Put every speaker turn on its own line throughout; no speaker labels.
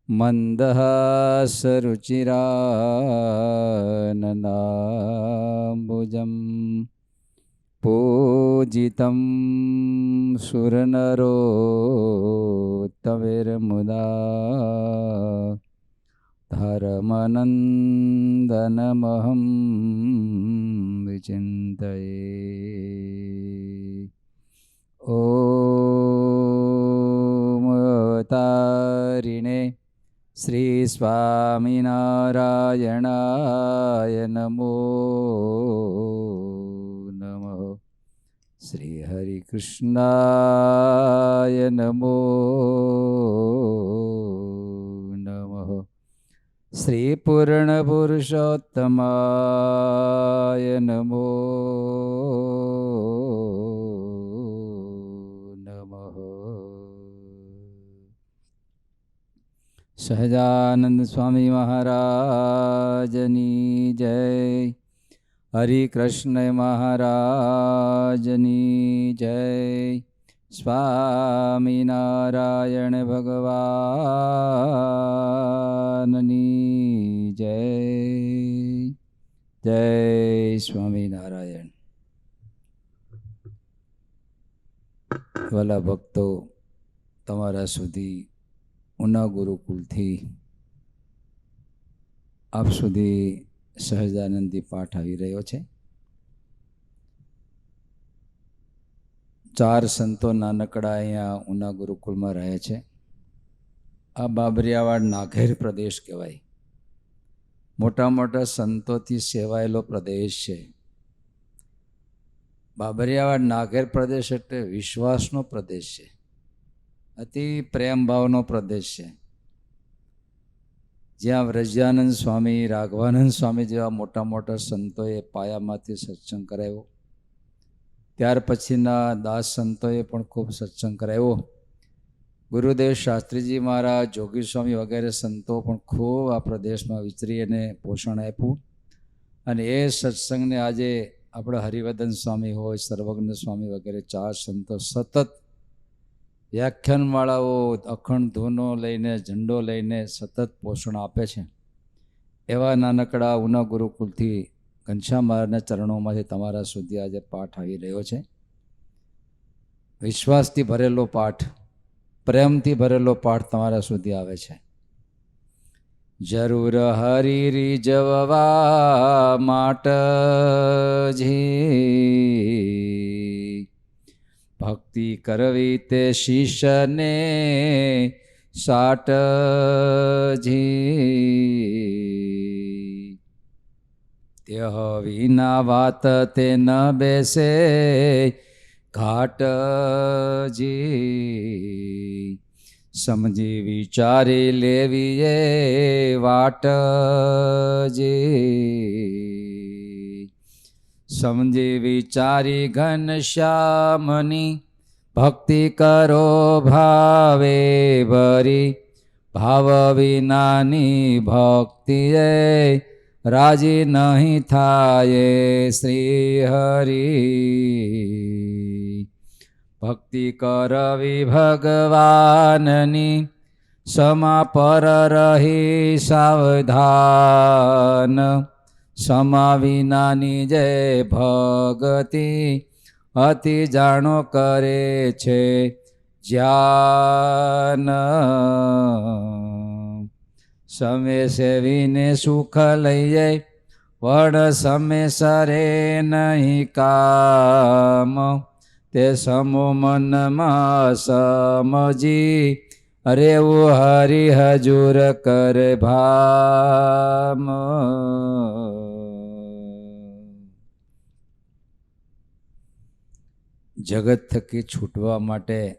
મંદહાસરુચિરાનનાંબુજં પૂજિतं સુરનરોત્તમૈર્મુદા ધર્મનંદનમહં વિચિંતયે. ઓમ અવતારિણે શ્રી સ્વામિનારાયણાય નમો નમઃ. શ્રી હરિકૃષ્ણાય નમો નમઃ. શ્રી પૂર્ણ પુરુષોત્તમાય નમો નમઃ. સહજાનંદ સ્વામી મહારાજની જય. હરિકૃષ્ણ મહારાજની જય. સ્વામિનારાયણ ભગવાનની જય. જય સ્વામિનારાયણ. વાલા ભક્તો, તમારા સુધી ઉના ગુરુકુલથી આપ સુધી સહજાનંદી પાઠ આવી રહ્યો છે. 4 સંતો નાનકડા અહીંયા ઉના ગુરુકુલમાં રહે છે. આ બાબરિયાવાડ નાઘેર પ્રદેશ કહેવાય. મોટા મોટા સંતોથી સેવાયેલો પ્રદેશ છે. બાબરિયાવાડ નાઘેર પ્રદેશ એટલે વિશ્વાસનો પ્રદેશ છે. અતિ પ્રેમ ભાવનો પ્રદેશ છે. જ્યાં વ્રજાનંદ સ્વામી, રાઘવાનંદ સ્વામી જેવા મોટા મોટા સંતોએ પાયામાંથી સત્સંગ કરાવ્યો. ત્યાર પછીના દાસ સંતોએ પણ ખૂબ સત્સંગ કરાવ્યો. ગુરુદેવ શાસ્ત્રીજી મહારાજ, જોગી સ્વામી વગેરે સંતો પણ ખૂબ આ પ્રદેશમાં વિચરી અને પોષણ આપ્યું. અને એ સત્સંગને આજે આપણે હરિવર્ધન સ્વામી હોય, સર્વજ્ઞ સ્વામી વગેરે 4 સંતો સતત વ્યાખ્યાનવાળાઓ અખંડ ધૂનો લઈને, ઝંડો લઈને સતત પોષણ આપે છે. એવા નાનકડા ઉના ગુરુકુલથી ઘનશ્યામ મહારાજના ચરણોમાંથી તમારા સુધી આજે પાઠ આવી રહ્યો છે. વિશ્વાસથી ભરેલો પાઠ, પ્રેમથી ભરેલો પાઠ તમારા સુધી આવે છે. જરૂર હરિ રીઝવવા માટજી, ભક્તિ કરવી તે શીશને સાટજી, તેહ વિના વાત તે ન બેસે ઘાટજી, સમજી વિચારી લેવી એ વાટજી, સમજી વિચારી ઘનશ્યામની ભક્તિ કરો ભાવે ભરી, ભાવ વિનાની ભક્તિ એ રાજી નહીં થાય શ્રી હરિ. ભક્તિ કરવી ભગવાનની સમા પર રહી સાવધાન, સમા વિનાની જય ભગતિ અતિ જાણો કરે છે જ્ઞાન. સમે સેવીને સુખ લઈએ વડ સમે સરે નહીં કામ, તે સમો મનમાં સમજી રેવું હરિ હજુર કરે ભામ. જગત થકી છૂટવા માટે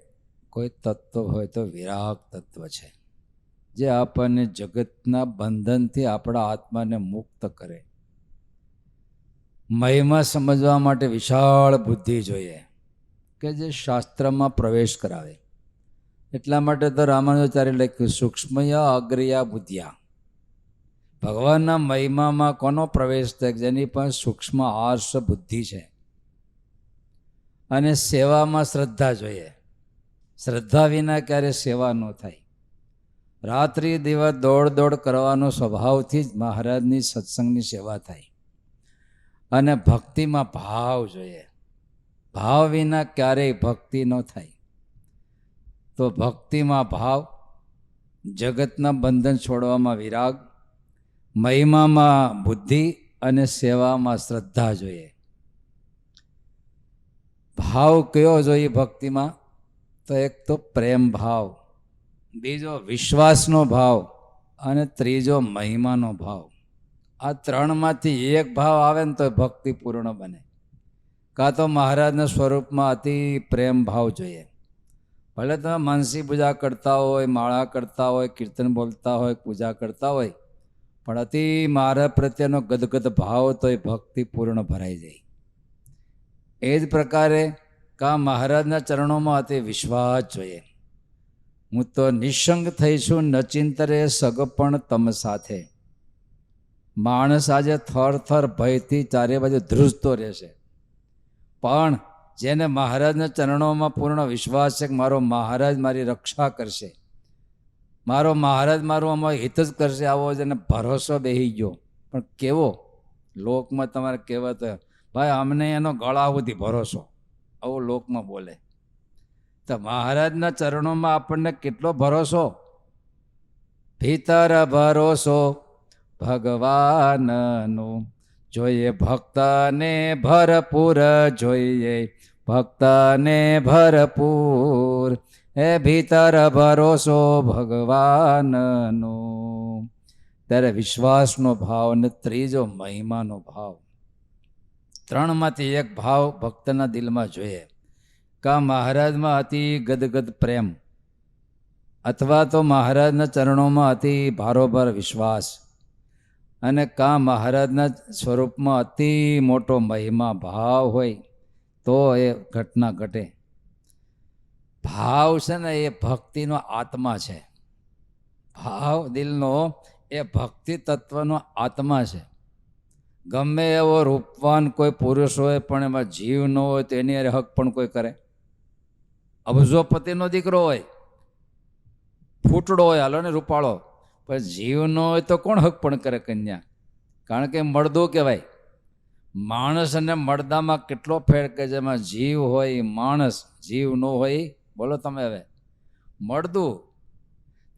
કોઈ તત્વ હોય તો વિરાગ તત્વ છે, જે આપણને જગતના બંધનથી આપણા આત્માને મુક્ત કરે. મહિમા સમજવા માટે વિશાળ બુદ્ધિ જોઈએ કે જે શાસ્ત્રમાં પ્રવેશ કરાવે. એટલા માટે તો રામાનુજાચાર્ય લખ્યું સૂક્ષ્મય અગ્રયા બુદ્ધિયા. ભગવાનના મહિમામાં કોનો પ્રવેશ થાય? જેની પણ સૂક્ષ્મ આર્ષ બુદ્ધિ છે. અને સેવામાં શ્રદ્ધા જોઈએ. શ્રદ્ધા વિના ક્યારે સેવા ન થાય. રાત્રિ દિવસ દોડ કરવાનો સ્વભાવથી જ મહારાજની સત્સંગની સેવા થાય. અને ભક્તિમાં ભાવ જોઈએ. ભાવ વિના ક્યારેય ભક્તિ ન થાય. તો ભક્તિમાં ભાવ, જગતના બંધન છોડવામાં વિરાગ, મહિમામાં બુદ્ધિ અને સેવામાં શ્રદ્ધા જોઈએ. ભાવ કયો જોઈએ ભક્તિમાં? તો એક તો પ્રેમ ભાવ, બીજો વિશ્વાસનો ભાવ અને ત્રીજો મહિમાનો ભાવ. આ ત્રણમાંથી એક ભાવ આવે ને તો ભક્તિ પૂર્ણ બને. કાં તો મહારાજના સ્વરૂપમાં અતિ પ્રેમ ભાવ જોઈએ. ભલે તમે માનસી પૂજા કરતા હોય, માળા કરતા હોય, કીર્તન બોલતા હોય, પૂજા કરતા હોય, પણ અતિ મહારાજ પ્રત્યેનો ગદગદ ભાવ તો એ ભક્તિ પૂર્ણ ભરાઈ જાય. એ જ પ્રકારે કા મહારાજના ચરણોમાં અતિ વિશ્વાસ જોઈએ. હું તો નિસંગ થઈશું નચિંતરે સગપણ તમ સાથે. માણસ આજે થર ભયથી ચારે બાજુ ધ્રુજતો રહેશે, પણ જેને મહારાજના ચરણોમાં પૂર્ણ વિશ્વાસ છે કે મારો મહારાજ મારી રક્ષા કરશે, મારો મહારાજ મારું આમાં હિત જ કરશે, આવો જેને ભરોસો બેસી ગયો. પણ કેવો લોકમાં તમારે કહેવત, ભાઈ અમને એનો ગળા સુધી ભરોસો, આવો લોકમાં બોલે. તો મહારાજના ચરણોમાં આપણને કેટલો ભરોસો. ભીતર ભરોસો ભગવાનનો જોઈએ, ભક્તને ભરપૂર જોઈએ, ભક્તને ભરપૂર. હે ભીતર ભરોસો ભગવાનનો. ત્યારે વિશ્વાસનો ભાવ અને ત્રીજો મહિમાનો ભાવ. ત્રણમાંથી એક ભાવ ભક્તના દિલમાં જોઈએ. કા મહારાજમાં અતિ ગદગદ પ્રેમ, અથવા તો મહારાજના ચરણોમાં અતિ ભારોભાર વિશ્વાસ, અને કા મહારાજના સ્વરૂપમાં અતિ મોટો મહિમા ભાવ હોય તો એ ઘટના ઘટે. ભાવ છે ને એ ભક્તિનો આત્મા છે. ભાવ દિલનો એ ભક્તિ તત્વનો આત્મા છે. ગમે એવો રૂપવાન કોઈ પુરુષ હોય પણ એમાં જીવ ન હોય તો એની હક પણ કોઈ કરે. અબજોપતિનો દીકરો હોય, ફૂટડો હોય, હાલો ને રૂપાળો, પણ જીવ ન હોય તો કોણ હક પણ કરે કન્યા? કારણ કે મળદું કહેવાય. માણસ અને મળદામાં કેટલો ફેર કે જેમાં જીવ હોય માણસ, જીવ ન હોય બોલો તમે હવે મળદું.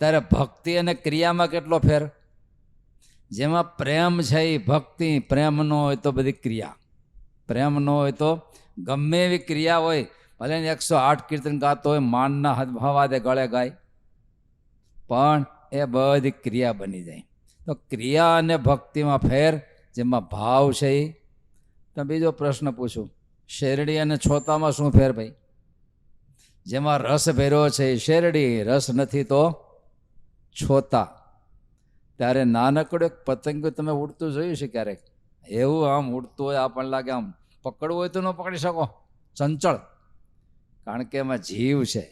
ત્યારે ભક્તિ અને ક્રિયામાં કેટલો ફેર. જેમાં પ્રેમ છે એ ભક્તિ, પ્રેમ ન હોય તો બધી ક્રિયા, પ્રેમ ન હોય તો ગમે એવી ક્રિયા હોય, ભલે 108 કીર્તન ગાતો હોય, માનના હવાદે ગળે ગાય, પણ એ બધી ક્રિયા બની જાય. તો ક્રિયા અને ભક્તિમાં ફેર, જેમાં ભાવ છે એ. તો બીજો પ્રશ્ન પૂછું, શેરડી અને છોતામાં શું ફેર ભાઈ? જેમાં રસ ભેરો છે એ શેરડી, રસ નથી તો છોતા. ત્યારે નાનકડું એક પતંગ તમે ઉડતું જોયું છે ક્યારેક? એવું આમ ઉડતું હોય, આપણને લાગે આમ પકડવું હોય તો ન પકડી શકો, ચંચળ, કારણ કે એમાં જીવ છે.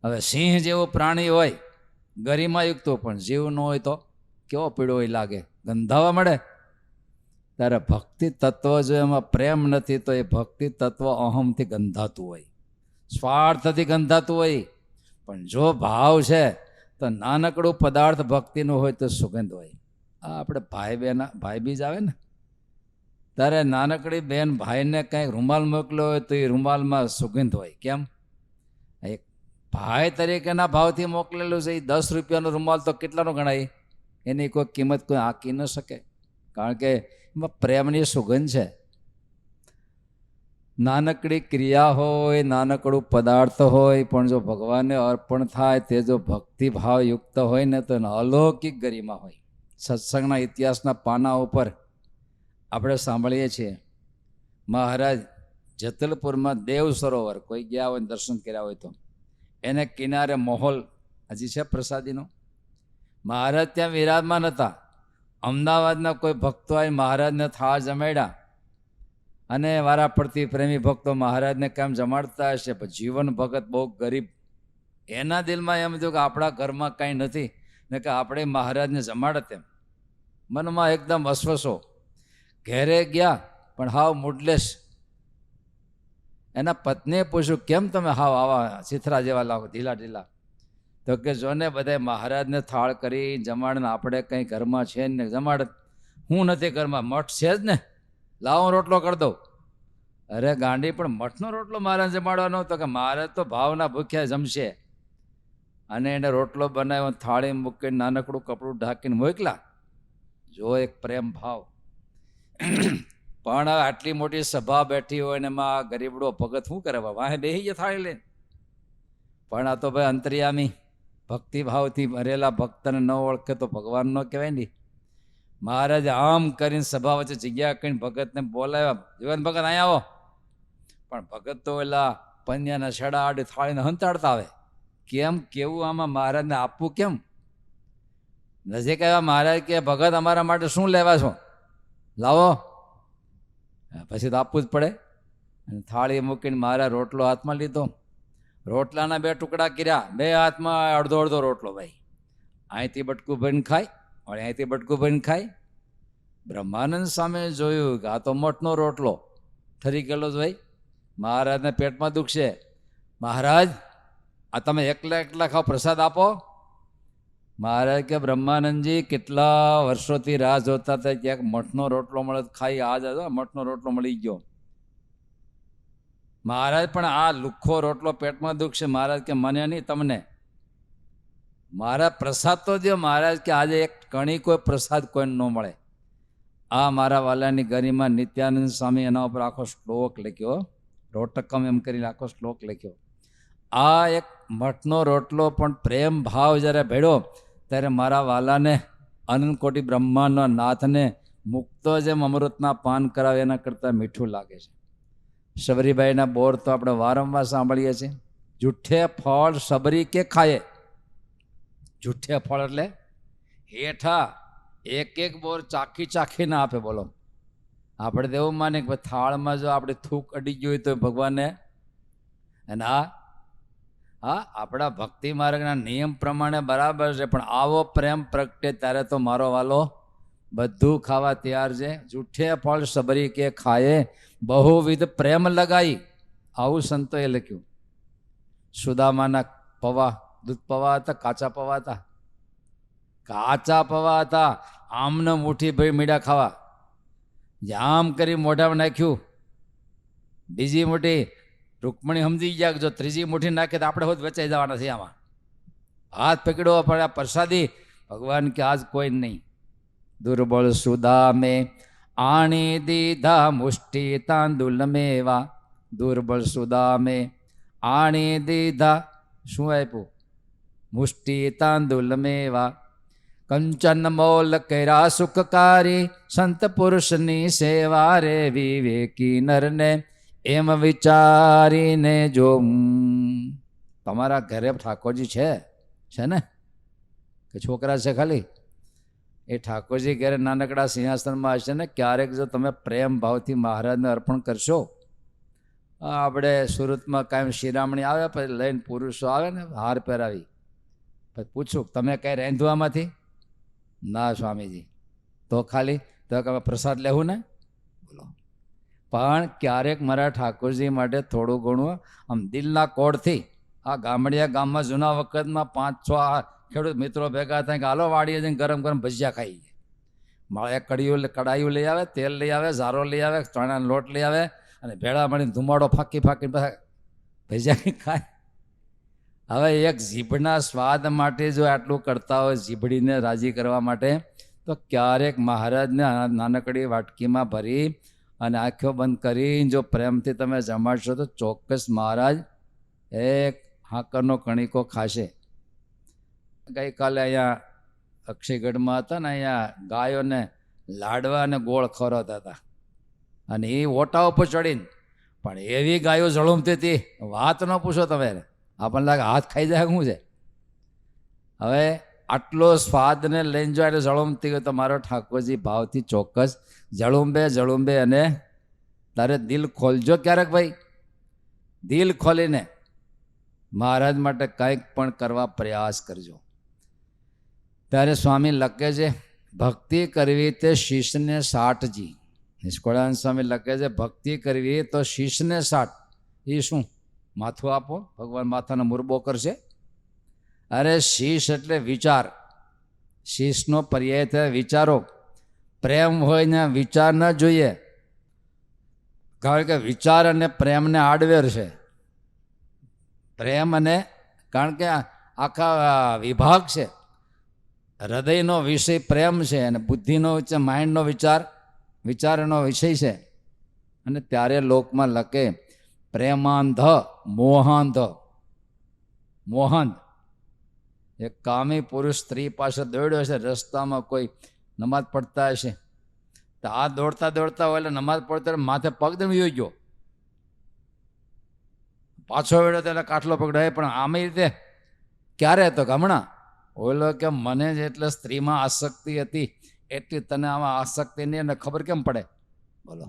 હવે સિંહ જેવું પ્રાણી હોય ગરિમાયુક્ત, પણ જીવ ન હોય તો કેવો પીળો હોય લાગે, ગંધાવા મળે. ત્યારે ભક્તિ તત્વ જો એમાં પ્રેમ નથી તો એ ભક્તિ તત્વ અહમથી ગંધાતું હોય, સ્વાર્થથી ગંધાતું હોય. પણ જો ભાવ છે તો નાનકડું પદાર્થ ભક્તિનું હોય તો સુગંધ હોય. આ આપણે ભાઈ બીજ આવે ને, ત્યારે નાનકડી બેન ભાઈને કંઈક રૂમાલ મોકલ્યો હોય તો એ રૂમાલમાં સુગંધ હોય. કેમ? એક ભાઈ તરીકેના ભાવથી મોકલેલું છે. એ 10 રૂપિયાનો રૂમાલ તો કેટલાનો ગણાય? એની કોઈ કિંમત કોઈ આંકી ન શકે, કારણ કે એમાં પ્રેમની સુગંધ છે. નાનકડી ક્રિયા હોય, નાનકડું પદાર્થ હોય, પણ જો ભગવાનને અર્પણ થાય તે જો ભક્તિભાવયુક્ત હોય ને તો એનો અલૌકિક ગરિમા હોય. સત્સંગના ઇતિહાસના પાના ઉપર આપણે સાંભળીએ છીએ, મહારાજ જતલપુરમાં દેવ સરોવર, કોઈ ગયા હોય દર્શન કર્યા હોય તો એને કિનારે મહોલ હજી છે પ્રસાદીનો. મહારાજ ત્યાં વિરાજમાન હતા. અમદાવાદના કોઈ ભક્તો આવી મહારાજને થાળ જમાડ્યા, અને વારા પડતી પ્રેમી ભક્તો મહારાજને કેમ જમાડતા હશે, પણ જીવન ભગત બહુ ગરીબ, એના દિલમાં એમ થયું કે આપણા ઘરમાં કાંઈ નથી ને કે આપણે મહારાજને જમાડત. એમ મનમાં એકદમ વસવસો. ઘેરે ગયા પણ હાવ મૂડલેસ. એના પત્નીએ પૂછ્યું, કેમ તમે હાવ આવા ચિથરા જેવા લાગો, ઢીલા ઢીલા? તો કે જો ને બધા મહારાજને થાળ કરી જમાડને આપણે કંઈ ઘરમાં છે ને જમાડ, હું નથી ઘરમાં, મઠ છે જ ને, લાવો રોટલો કરી દઉં. અરે ગાંડી, પણ મઠનો રોટલો મહારાજ જમાડવાનો? તો કે મહારાજ તો ભાવના ભૂખ્યા જમશે. અને એને રોટલો બનાવ્યો, થાળી મૂકીને નાનકડું કપડું ઢાંકીને મોકલા. જો એક પ્રેમ ભાવ. પણ આટલી મોટી સભા બેઠી હોય ને એમાં ગરીબડો ભગત શું કરે? વાહે બેસી ગયા થાળી લઈને. પણ આ તો ભાઈ અંતર્યામી ભક્તિભાવથી ભરેલા ભક્તને ન ઓળખે તો ભગવાન ન કહેવાય ને. મહારાજે આમ કરીને સભા વચ્ચે જગ્યા કરીને ભગતને બોલાવ્યા, જીવન ભગત અહીંયા આવો. પણ ભગત તો એલા પન્યાના છેડા આડી થાળીને હંતાડતા આવે. કેમ કેવું આમાં મહારાજને આપવું કેમ? નજીક આવ્યા મહારાજ કે ભગત અમારા માટે શું લેવા છો? લાવો. પછી તો આપવું જ પડે. અને થાળી મૂકીને મારા રોટલો હાથમાં લીધો. રોટલાના 2 ટુકડા કર્યા, 2 હાથમાં અડધો અડધો રોટલો. ભાઈ અહીંથી બટકું ભરીને ખાય, અને અહીંથી બટકું ભરીને ખાય. બ્રહ્માનંદ સામે જોયું કે આ તો મઠનો રોટલો ઠરી ગયેલો જ ભાઈ, મહારાજને પેટમાં દુખશે. મહારાજ આ તમે એકલા એકલા ખાઓ, પ્રસાદ આપો. મહારાજ કે બ્રહ્માનંદજી કેટલા વર્ષોથી રાહ જોતા હતા ક્યાંક મઠનો રોટલો મળે ખાઈ, આજ મઠનો રોટલો મળી ગયો. મહારાજ પણ આ લુખ્ખો રોટલો પેટમાં દુખશે. મહારાજ કે મને નહીં, તમને. મારા પ્રસાદ તો દો. મહારાજ કે આજે એક કણી કોઈ પ્રસાદ કોઈને ન મળે. આ મારા વાલાની ગરિમા નિત્યાનંદ સ્વામી એના ઉપર આખો શ્લોક લખ્યો, રોટકમ એમ કરીને આખો શ્લોક લખ્યો. આ એક મઠનો રોટલો પણ પ્રેમ ભાવ જ્યારે ભેળો ત્યારે મારા વાલાને અનંત કોટી બ્રહ્માંડના નાથને મુક્તો જેમ અમૃતના પાન કરાવે એના કરતાં મીઠું લાગે છે. શબરીબાઈના બોર તો આપણે વારંવાર સાંભળીએ છીએ, જૂઠે ફળ શબરી કે ખાય. જૂઠે ફળ એટલે હેઠા એક એક બોર ચાખી ચાખીને આપે. બોલો, આપણે તો એવું માને કે થાળમાં જો આપણે થૂક અડી ગયું હોય તો ભગવાનને. અને હા આપણા ભક્તિ માર્ગના નિયમ પ્રમાણે બરાબર છે, પણ આવો પ્રેમ પ્રગટે ત્યારે તો મારો વાલો બધું ખાવા તૈયાર છે. જૂઠે ફળ શબરી કે ખાયે, બહુવિધ પ્રેમ લગાઈ. આવું સંતોએ લખ્યું. સુદામાના પૌવા દૂધ પૌવા હતા, કાચા પૌવા હતા? કાચા પૌવા હતા. આમને મુઠ્ઠી ભરી મીઠા ખાવા. જામ કરી મોઢામાં નાખ્યું, બીજી મુઠ્ઠી રૂકમણી સમજી ગયા જો ત્રીજી મુઠ્ઠી નાખે તો આપણે હોત વચાઈ જવાના છે. આમાં હાથ પકડવો પડે. પ્રસાદી ભગવાન કે આજ કોઈ નહીં. દુર્બળ સુદામે આણી દીધા મુષ્ટિ તાંદુલ મેવા. દુર્બળ સુદામે આણી દીધા, શું આપ્યું? મુષ્ટિ તાંદુલ મેવા. કંચન મોલ કર્યા સુખકારી, સંત પુરુષની સેવા રે. વિવેકી નરને એમ વિચારીને જો. તમારા ઘરે ઠાકોરજી છે ને કે છોકરા છે ખાલી? એ ઠાકોરજી ઘરે નાનકડા સિંહાસનમાં હશે ને. ક્યારેક જો તમે પ્રેમ ભાવથી મહારાજને અર્પણ કરશો. આપણે સુરતમાં કાયમ શિરામણી આવે, પછી લઈને પુરુષો આવે ને હાર પહેરાવી, પછી પૂછું તમે કંઈ રાંધવામાંથી? ના સ્વામીજી. તો ખાલી તો કે પ્રસાદ લેવું ને. બોલો, પણ ક્યારેક મારા ઠાકોરજી માટે થોડું ઘણું આમ દિલના કોડથી. આ ગામડિયા ગામમાં જૂના વખતમાં 5-6 ખેડૂત મિત્રો ભેગા થાય કે હાલો વાડીએ જઈને ગરમ ગરમ ભજીયા ખાઈ. માળે કડાયું લઈ આવે, તેલ લઈ આવે, ઝારો લઈ આવે, ચણાનો લોટ લઈ આવે, અને ભેળા મળીને ધુમાડો ફાંકી ફાંકીને ભજીયા ખાય. હવે એક જીભના સ્વાદ માટે જો આટલું કરતા હોય, જીભડીને રાજી કરવા માટે, તો ક્યારેક મહારાજને નાનકડી વાટકીમાં ભરી અને આંખો બંધ કરીને જો પ્રેમથી તમે જમાડશો તો ચોક્કસ મહારાજ એક હાકરનો કણીકો ખાશે. ગઈકાલે અહીંયા અક્ષયગઢમાં હતા ને, અહીંયા ગાયોને લાડવા અને ગોળ ખવડાવતા હતા. અને એ ઓટા ઉપર ચડીને, પણ એવી ગાયો ઝળુમતી હતી, વાત ન પૂછો તમે. આપણને લાગે હાથ ખાઈ જાય શું છે. હવે આટલો સ્વાદને લઈને જો એટલે ઝળુમતી ગયો તો મારો ઠાકોરજી ભાવથી ચોક્કસ ઝળુંબે. અને તારે દિલ ખોલજો ક્યારેક ભાઈ, દિલ ખોલીને મહારાજ માટે કંઈક પણ કરવા પ્રયાસ કરજો. ત્યારે સ્વામી લખે છે, ભક્તિ કરવી તે શીશને 60જી. નિષ્કળાનંદ સ્વામી લખે છે, ભક્તિ કરવી તો શીશને 60. એ શું? માથું આપો, ભગવાન માથાનો મુરબો કરશે. અરે શીશ એટલે વિચાર, શીશનો પર્યાય થાય વિચારો. પ્રેમ હોય ને વિચાર ન જોઈએ, કારણ કે વિચાર અને પ્રેમને આડવેર છે. પ્રેમ અને, કારણ કે આખા વિભાગ છે. હૃદયનો વિષય પ્રેમ છે અને બુદ્ધિનો માઇન્ડનો વિચારનો વિષય છે. અને ત્યારે લોકમાં લખે પ્રેમાંધ મોહાંધ. મોહાંધ એક કામી પુરુષ સ્ત્રી પાસે દોડ્યો છે, રસ્તામાં કોઈ નમાઝ પડતા હશે, તો આ દોડતા દોડતા હોય એટલે નમાઝ પડતા માથે પગ દમી ગયો, પાછો વેળો ત્યારે કાટલો પકડાય. પણ આમે રીતે ક્યારે હતો? હમણાં. ઓલો કે મને જ એટલે સ્ત્રીમાં આસક્તિ હતી એટલી તને આમાં આસક્તિ નહીં, અને ખબર કેમ પડે? બોલો.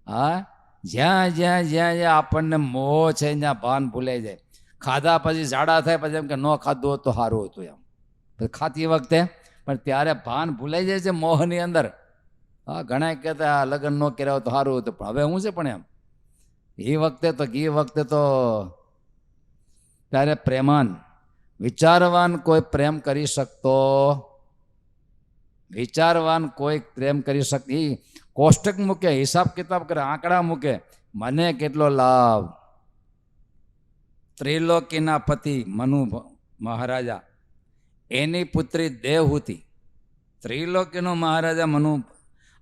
હા, જ્યાં જ્યાં જ્યાં જ્યાં આપણને મોહ છે ત્યાં ભાન ભૂલાઈ જાય. ખાધા પછી ઝાડા થાય પછી એમ કે ન ખાધું હોત તો સારું હતું એમ, ખાતી વખતે. પણ ત્યારે ભાન ભૂલાઈ જાય છે મોહની અંદર. હા, ઘણા કહેતા લગ્ન ન કર્યા હોય તો સારું હતું, પણ હવે હું છે પણ એમ એ વખતે તો ત્યારે પ્રેમાન વિચારવાન કોઈ પ્રેમ કરી શકતો, વિચારવાન કોઈ પ્રેમ કરી શકતી. કોષ્ટક મૂકે, હિસાબ કિતાબ કરે, આંકડા મૂકે, મને કેટલો લાભ. ત્રિલોકીના પતિ મનુ મહારાજા, એની પુત્રી દેવહૂતિ. ત્રિલોકીનો મહારાજા મનુ,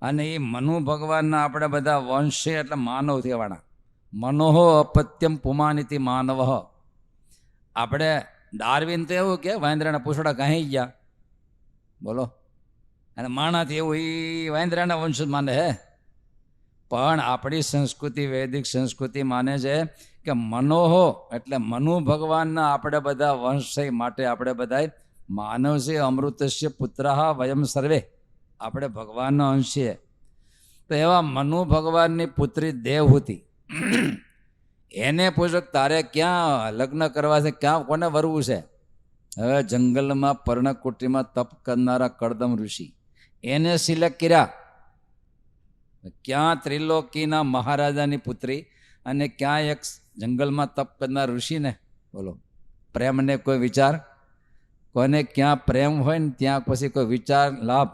અને એ મનુ ભગવાનના આપણે બધા વંશ છે એટલે માનવ થવાના. મનોહો અપત્યમ પુમાનિતિ માનવ. આપણે ડાર્વિન તો એવું કે વાંદરાના પૂછડા કાંઈ ગયા, બોલો. અને માણાથી એવું એ વાંદરાના વંશ માને હે. પણ આપણી સંસ્કૃતિ, વૈદિક સંસ્કૃતિ માને છે કે મનોહો એટલે મનુ ભગવાનના આપણે બધા વંશ છે, માટે આપણે બધા માનવ છે. અમૃતસ્ય પુત્રઃ વયમ સર્વે, આપણે ભગવાનનો અંશ છીએ. તો એવા મનુ ભગવાનની પુત્રી દેવહૂતિ, એને પૂછો તારે ક્યાં લગ્ન કરવા છે, ક્યાં કોને વરવું છે? હવે જંગલમાં પર્ણકુટીમાં તપ કરનારા કડદમ ઋષિ એને સિલેક્ટ કર્યા. ક્યાં ત્રિલોકીના મહારાજાની પુત્રી અને ક્યાં એક જંગલમાં તપ કરનાર ઋષિને, બોલો. પ્રેમને કોઈ વિચાર, કોને ક્યાં પ્રેમ હોય ને ત્યાં પછી કોઈ વિચાર લાભ.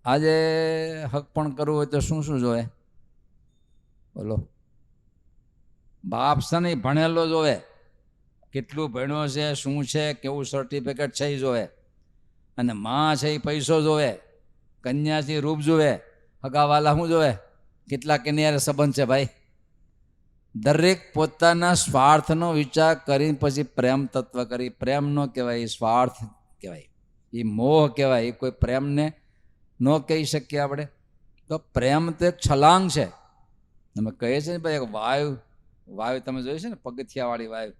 આજે હક પણ કરવું હોય તો શું શું જોવે, બોલો. બાપ છે ને ભણેલો જોવે, કેટલું ભણ્યો છે, શું છે, કેવું સર્ટિફિકેટ છે એ જોવે. અને માં છે એ પૈસો જોવે, કન્યા છે રૂપ જોવે, હગાવાલા શું જોવે, કેટલા કન્યારે સંબંધ છે ભાઈ. દરેક પોતાના સ્વાર્થનો વિચાર કરી પછી પ્રેમ તત્વ કરી. પ્રેમ ન કહેવાય, એ સ્વાર્થ કહેવાય, એ મોહ કહેવાય. એ કોઈ પ્રેમને ન કહી શકીએ આપણે. તો પ્રેમ તો એક છલાંગ છે. તમે કહીએ છીએ ને ભાઈ, એક વાયુ તમે જોઈ છે ને, પગથિયાવાળી વાયુ.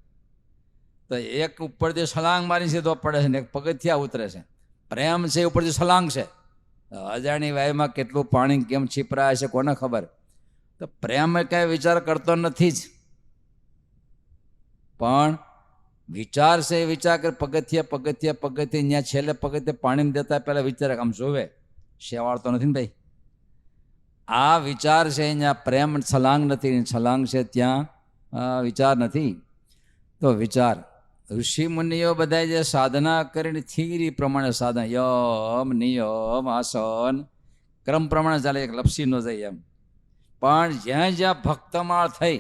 તો એક ઉપરથી છલાંગ મારી સીધો પડે છે ને એક પગથિયા ઉતરે છે. પ્રેમ છે ઉપરથી છલાંગ છે. અજાણી વાયુમાં કેટલું પાણી કેમ છીપરાય છે કોને ખબર. તો પ્રેમ કાંઈ વિચાર કરતો નથી જ, પણ વિચાર છે એ વિચાર કરે. પગથિયા ત્યાં છેલ્લે પગથિયા પાણી દેતા પહેલા વિચારે, આમ જોવે, શેવાળતો નથી ને ભાઈ. આ વિચાર છે અહીંયા પ્રેમ. છલાંગ નથી, છલાંગ છે ત્યાં વિચાર નથી. તો વિચાર ઋષિ મુનિઓ બધા જે સાધના કરીને થિયરી પ્રમાણે સાધના, યમ નિયમ આસન ક્રમ પ્રમાણે ચાલે, એક લપસી ન જાય એમ. પણ જ્યાં જ્યાં ભક્તમાળ થઈ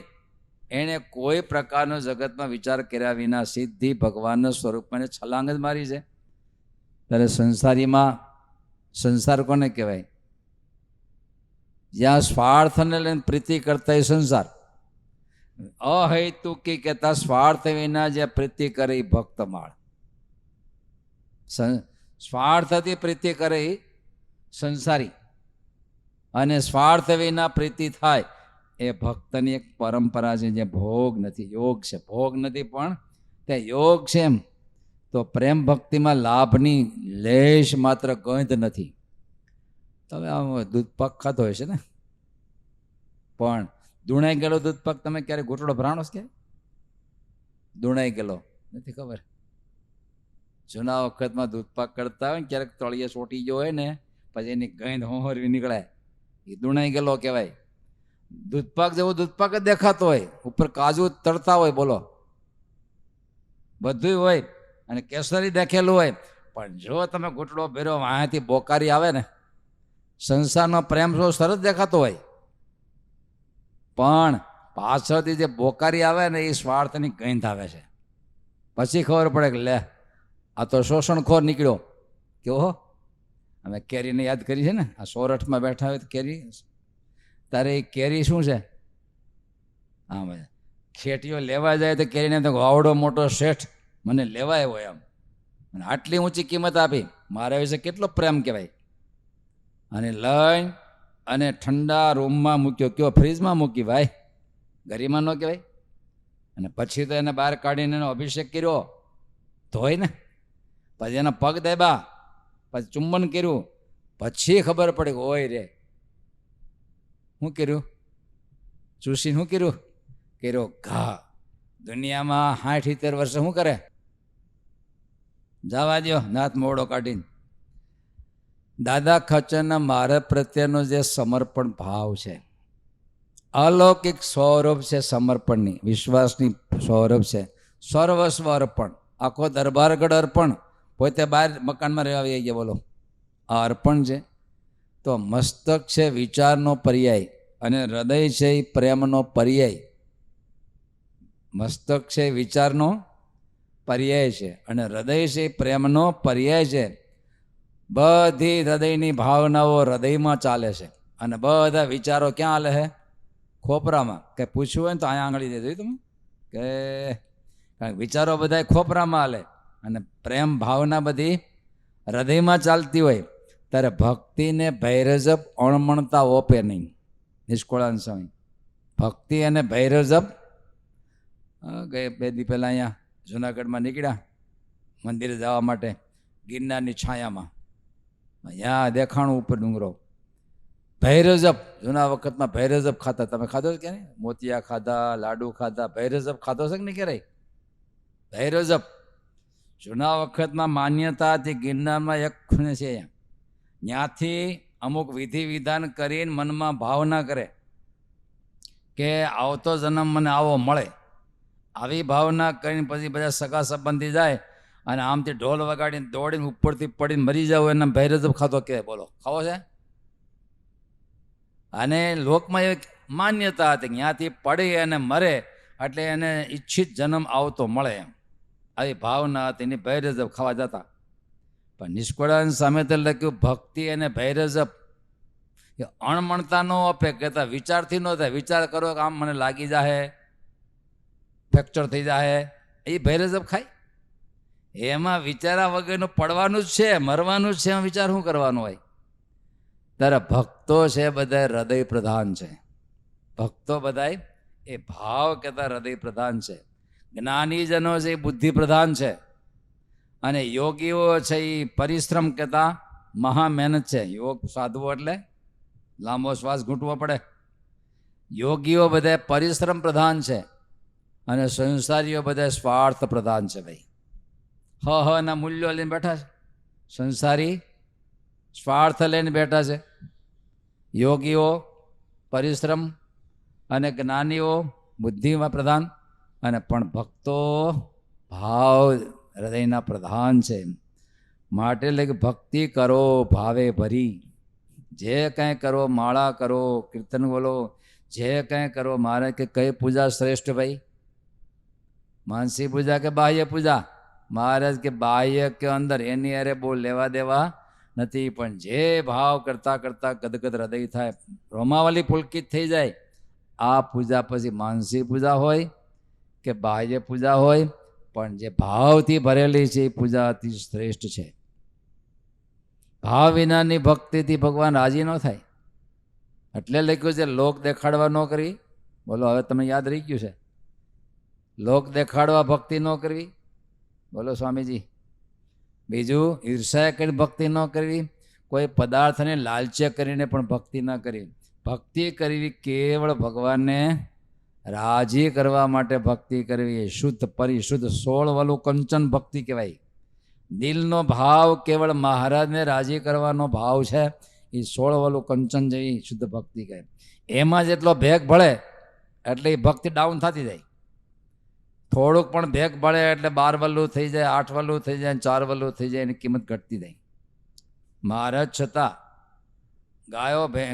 એણે કોઈ પ્રકારનો જગતમાં વિચાર કર્યા વિના સીધી ભગવાનના સ્વરૂપમાં છલાંગ જ મારી છે. ત્યારે સંસારીમાં સંસાર કોને કહેવાય? જ્યાં સ્વાર્થને લઈને પ્રીતિ કરતા એ સંસાર. અહેતુકી કહેતા સ્વાર્થ વિના જે પ્રીતિ કરે એ ભક્તમાળ. સ્વાર્થથી પ્રીતિ કરે એ સંસારી, અને સ્વાર્થ વિના પ્રીતિ થાય એ ભક્તની એક પરંપરા છે. જે ભોગ નથી, યોગ છે. ભોગ નથી પણ તે યોગ છે. એમ તો પ્રેમ ભક્તિમાં લાભની લેશ માત્ર ગંધ નથી. તમે આમ દૂધપાક ખાતો હોય છે ને, પણ દુણાઈ ગયેલો દૂધપાક તમે ક્યારે ઘૂંટડો ભરાણો છે? ક્યારે દુણાઈ ગયેલો નથી ખબર. જૂના વખતમાં દૂધપાક કરતા હોય ને, ક્યારેક તળિયે ચોટી ગયો હોય ને, પછી એની ગંધ હોહરવી નીકળે, એ દુણાઈ ગયેલો કહેવાય. દૂધપાક જેવો દૂધપાક જ દેખાતો હોય, ઉપર કાજુ તળતા હોય, બોલો, બધું હોય, અને કેસરી દેખેલું હોય, પણ જો તમે ઘૂંટડો ભેરો અહીંયાથી બોકારી આવે ને, સંસારનો પ્રેમ તો સરસ દેખાતો હોય, પણ પાછળથી જે બોકારી આવે ને એ સ્વાર્થની ગંધ આવે છે. પછી ખબર પડે કે લે આ તો શોષણખોર નીકળ્યો. કેવો અમે કેરીને યાદ કરી છે ને, આ સોરઠમાં બેઠા હોય તો કેરી, તારે એ કેરી શું છે? આમ ખેટીઓ લેવા જાય તો કેરીને તો આવડો મોટો શેઠ મને લેવા આવ્યો એમ, અને આટલી ઊંચી કિંમત આપી, મારા વિશે કેટલો પ્રેમ કહેવાય. અને લઈ અને ઠંડા રૂમમાં મૂક્યો, કયો ફ્રીજમાં મૂકી ભાઈ, ગરીમાં ન કહેવાય. અને પછી તો એને બહાર કાઢીને એનો અભિષેક કર્યો, ધોઈ ને, પછી એના પગ દેબા, પછી ચુંબન કર્યું, પછી ખબર પડી કે ઓય રે શું કર્યું, ચૂસીને શું કર્યો ઘા. દુનિયામાં 60-70 વર્ષે શું કરે? જવા દો, નાથ મોડો કાઢીને. દાદા ખચ્ચરના મારા પ્રત્યેનો જે સમર્પણ ભાવ છે, અલૌકિક સ્વરૂપ છે સમર્પણની, વિશ્વાસની સ્વરૂપ છે. સર્વસ્વ અર્પણ, આખો દરબારગઢ અર્પણ, પોતે બહાર મકાનમાં રહેવા આવી ગયા. બોલો, આ અર્પણ છે. તો મસ્તક છે વિચારનો પર્યાય, અને હૃદય છે એ પ્રેમનો પર્યાય. મસ્તક છે વિચારનો પર્યાય છે, અને હૃદય છે પ્રેમનો પર્યાય છે. બધી હૃદયની ભાવનાઓ હૃદયમાં ચાલે છે, અને બધા વિચારો ક્યાં હાલે છે? ખોપરામાં. કે પૂછવું હોય ને તો અહીંયા આંગળી દે તમે, કે કારણ કે વિચારો બધા ખોપરામાં હાલે, અને પ્રેમ ભાવના બધી હૃદયમાં ચાલતી હોય. ત્યારે ભક્તિને ભૈરજબ અણમણતા ઓપે નહીં. નિષ્કુળાનંદ સ્વામી ભક્તિ અને ભૈરજબ ગયે 2 દી પહેલાં અહીંયા જુનાગઢમાં નીકળ્યા મંદિરે જવા માટે, ગિરનારની છાયામાં. અહીંયા દેખાણું ઉપર ડુંગરો, ભૈરજબ. જૂના વખતમાં ભૈરજબ ખાતા, તમે ખાધો છે કે નહીં? મોતિયા ખાધા, લાડુ ખાધા, ભૈરજબ ખાધો છે કે નહીં? ક્યારેય ભૈરજબ જૂના વખતમાં માન્યતા હતી. ગિરનારમાં એક ખૂણે છે, ત્યાંથી અમુક વિધિ વિધાન કરીને મનમાં ભાવના કરે કે આવતો જન્મ મને આવો મળે. આવી ભાવના કરીને પછી બધા સગા સંબંધી જાય અને આમથી ઢોલ વગાડીને દોડીને ઉપરથી પડીને મરી જાવ, એના ભૈરજબ ખાતો કે બોલો ખાવો છે. અને લોકમાં એક માન્યતા હતી, ત્યાંથી પડી અને મરે એટલે એને ઈચ્છિત જન્મ આવતો મળે એમ, આવી ભાવના હતી. એની ભૈરજબ ખાવા જતા. પણ નિષ્કુળાનંદ સામે તો લખ્યું ભક્તિ અને ભૈરજબ એ અણમણતા ન આપે, કહેતા વિચારથી ન થાય. વિચાર કરો કે આમ મને લાગી જાય, ફ્રેક્ચર થઈ જાય, એ ભૈરજબ ખાય. એમાં વિચારા વગરનું પડવાનું જ છે, મરવાનું જ છે, એમાં વિચાર શું કરવાનું હોય? ત્યારે ભક્તો છે બધા હૃદય પ્રધાન છે. ભક્તો બધા એ ભાવ કહેતા હૃદય પ્રધાન છે. જ્ઞાનીજનો છે એ બુદ્ધિ પ્રધાન છે, અને યોગીઓ છે એ પરિશ્રમ કહેતા મહા મહેનત છે. યોગ સાધવો એટલે લાંબો શ્વાસ ઘૂંટવો પડે. યોગીઓ બધા પરિશ્રમ પ્રધાન છે, અને સંસારીઓ બધા સ્વાર્થ પ્રધાન છે. ભાઈ ના મૂલ્યો લઈને બેઠા છે, સંસારી સ્વાર્થ લઈને બેઠા છે. યોગીઓ પરિશ્રમ અને જ્ઞાનીઓ બુદ્ધિમાં પ્રધાન, અને પણ ભક્તો ભાવ હૃદયના પ્રધાન છે. માટે એટલે કે ભક્તિ કરો ભાવે ભરી, જે કંઈ કરો, માળા કરો, કીર્તન બોલો, જે કંઈ કરો. મારે કે કઈ પૂજા શ્રેષ્ઠ ભાઈ? માનસી પૂજા કે બાહ્ય પૂજા? મહારાજ કે બાહ્ય કે અંદર એની અરે બહુ લેવા દેવા નથી, પણ જે ભાવ કરતાં કરતાં ગદગદ હૃદય થાય, રોમાવલી પુલકિત થઈ જાય. આ પૂજા પછી માનસી પૂજા હોય કે બાહ્ય પૂજા હોય, પણ જે ભાવથી ભરેલી છે એ પૂજા અતિ શ્રેષ્ઠ છે. ભાવ વિનાની ભક્તિથી ભગવાન રાજી ન થાય. એટલે લખ્યું છે લોક દેખાડવા ન કરવી. બોલો હવે તમને યાદ રહી ગયું છે, લોક દેખાડવા ભક્તિ ન કરવી. બોલો સ્વામીજી. બીજું ઈર્ષા કરી ભક્તિ ન કરવી, કોઈ પદાર્થને લાલચે કરીને પણ ભક્તિ ન કરવી. ભક્તિ કરવી કેવળ ભગવાનને રાજી કરવા માટે ભક્તિ કરવી, એ શુદ્ધ પરિશુદ્ધ 16 વાલું કંચન ભક્તિ કહેવાય. દિલનો ભાવ કેવળ મહારાજને રાજી કરવાનો ભાવ છે, એ 16 વાલું કંચન જેવી શુદ્ધ ભક્તિ કહેવાય. એમાં જેટલો ભેગ ભળે એટલે એ ભક્તિ ડાઉન થતી જાય. થોડુંક પણ ભેગ બળે એટલે 12 વલ્લું થઈ જાય, 8 વલ્લું થઈ જાય, 4 વલ્લું થઈ જાય, એની કિંમત ઘટતી જાય. મહારાજ છતાં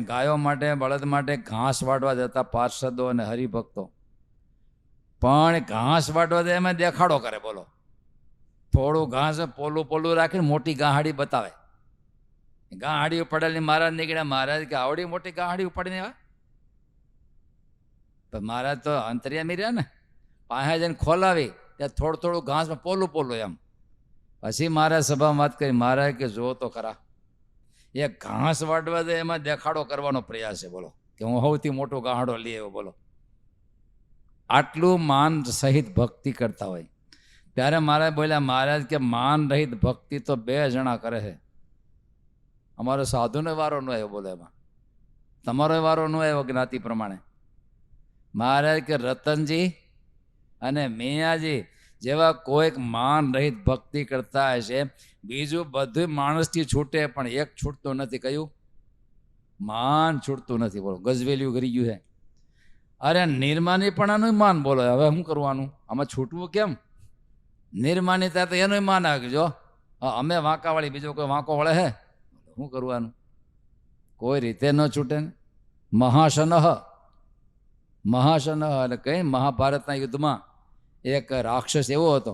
ગાયો માટે, બળદ માટે ઘાસ વાટવા જતા પાર્ષદો અને હરિભક્તો, પણ ઘાસ વાટવા જાય એમાં દેખાડો કરે. બોલો, થોડું ઘાસ પોલું રાખીને મોટી ગાહાડી બતાવે. ગાહાડી ઉપાડેલી મહારાજ નીકળ્યા. મહારાજ કે આવડી મોટી ગાહાડી ઉપાડીને આવ્યા? પણ મહારાજ તો અંતર્યામી રહ્યા ને, પાસે જઈને ખોલાવી ત્યાં થોડું ઘાસમાં પોલું એમ. પછી મહારાજ સભામાં વાત કરી. મહારાજ કે જો તો ખરા, એ ઘાસ વાટવા દે એમાં દેખાડો કરવાનો પ્રયાસ છે. બોલો, કે હું સૌથી મોટો ગાહાડો લઈ આવ્યો. બોલો, આટલું માન સહિત ભક્તિ કરતા હોય ત્યારે મહારાજ બોલ્યા, મહારાજ કે માન રહિત ભક્તિ તો 2 જણા કરે છે. અમારો સાધુનો વારો ન આવ્યો. બોલો, એમાં તમારો વારો ન આવ્યો જ્ઞાતિ પ્રમાણે. મહારાજ કે રતનજી અને મિયાજી જેવા કોઈક માન રહિત ભક્તિ કરતા હશે. બીજું બધું માણસથી છૂટે પણ એક છૂટતું નથી. કયું? માન છૂટતું નથી. બોલો, ગજવેલિયું કરી ગયું છે. અરે નિર્માનીપણાનું માન. બોલો, હવે શું કરવાનું? આમાં છૂટવું કેમ? નિર્માનિતા તો એનું માન આવજો. અમે વાંકાવાળી, બીજો કોઈ વાંકો વળે હે? શું કરવાનું? કોઈ રીતે ન છૂટે ને. મહાશનઃ એટલે કઈ મહાભારતના યુદ્ધમાં એક રાક્ષસ એવો હતો,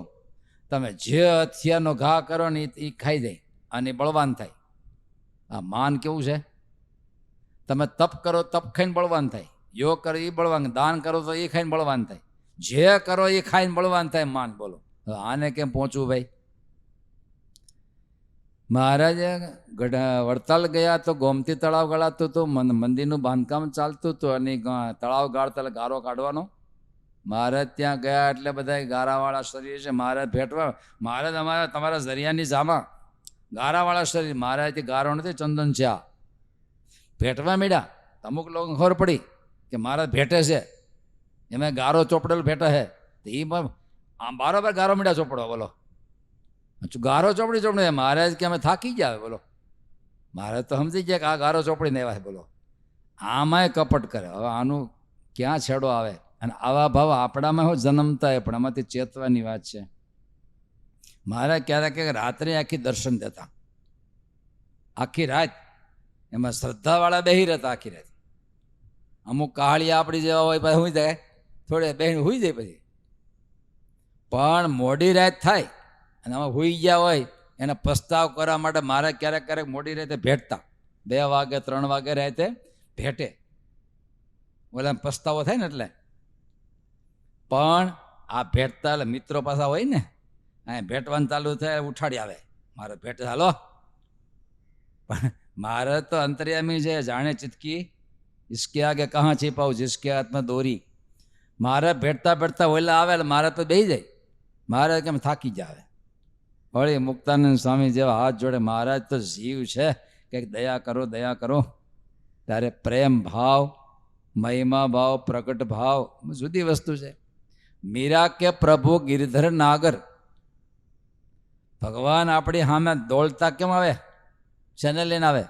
તમે જે હથિયારનો ઘા કરો ને એ ખાઈ જાય અને બળવાન થાય. આ માન કેવું છે? તમે તપ કરો, તપ ખાઈને બળવાન થાય. યોગ કરો એ બળવાન, દાન કરો તો એ ખાઈને બળવાન થાય. જે કરો એ ખાઈને બળવાન થાય. માન. બોલો, આને કેમ પહોંચવું ભાઈ? મહારાજે વડતાલ ગયા તો ગોમતી તળાવ ગાળાતું હતું, મંદિરનું બાંધકામ ચાલતું હતું અને તળાવ ગાળતા ગારો કાઢવાનો. મહારાજ ત્યાં ગયા એટલે બધા ગારાવાળા શરીર છે. મહારાજ ભેટવા, મહારાજ તમારા જરિયાની જામા ગારાવાળા શરીર. મહારાજથી ગારો નથી, ચંદન છે. આ ભેટવા મીડ્યા. અમુક લોકો ખબર પડી કે મહારાજ ભેટે છે, એમાં ગારો ચોપડેલો ભેટે છે. એ બારોબાર ગારો મીડ્યા ચોપડવા. બોલો, ગારો ચોપડી મહારાજ કે અમે થાકી ગયા. બોલો, મહારાજ તો સમજી ગયા કે આ ગારો ચોપડીને આવ્યા છે. બોલો, આમાંય કપટ કરે. હવે આનું ક્યાં છેડો આવે? અને આવા ભાવ આપણામાં હું જન્મતા હોય, પણ આમાંથી ચેતવાની વાત છે. મહારાજ ક્યારેક રાત્રે આખી દર્શન દેતા, આખી રાત. એમાં શ્રદ્ધાવાળા બેહી રહેતા આખી રાત. અમુક કાહળિયા આપણી જેવા હોય, પછી સુઈ જાય, થોડે બહેન સુઈ જાય. પછી પણ મોડી રાત થાય અને આમાં સુઈ ગયા હોય એને પસ્તાવ કરવા માટે મારે ક્યારેક મોડી રાતે ભેટતા. 2 વાગે 3 વાગે રાતે ભેટે. ઓલા પસ્તાવો થાય ને એટલે. પણ આ ભેટતા એટલે મિત્રો પાછા હોય ને, અહીં ભેટવાનું ચાલુ થાય, ઉઠાડી આવે. મારે ભેટે હાલો. પણ મારે તો અંતર્યામી છે, જાણે ચિતકી ઇસકે આગે કહા છીપાઉ જિસકે હાથમાં દોરી. મારે ભેટતા ઓલા આવે એટલે મારે તો બેસી જાય. મહારાજ કેમ થાકી જાય. વળી મુક્તાનંદ સ્વામી જેવા હાથ જોડે. મહારાજ તો જીવ છે, કંઈક દયા કરો. ત્યારે પ્રેમ ભાવ, મહિમા ભાવ, પ્રગટ ભાવ જુદી વસ્તુ છે. મીરા કે પ્રભુ ગિરધર નાગર. ભગવાન આપણી સામે દોડતા કેમ આવે? શેને લઈને આવે?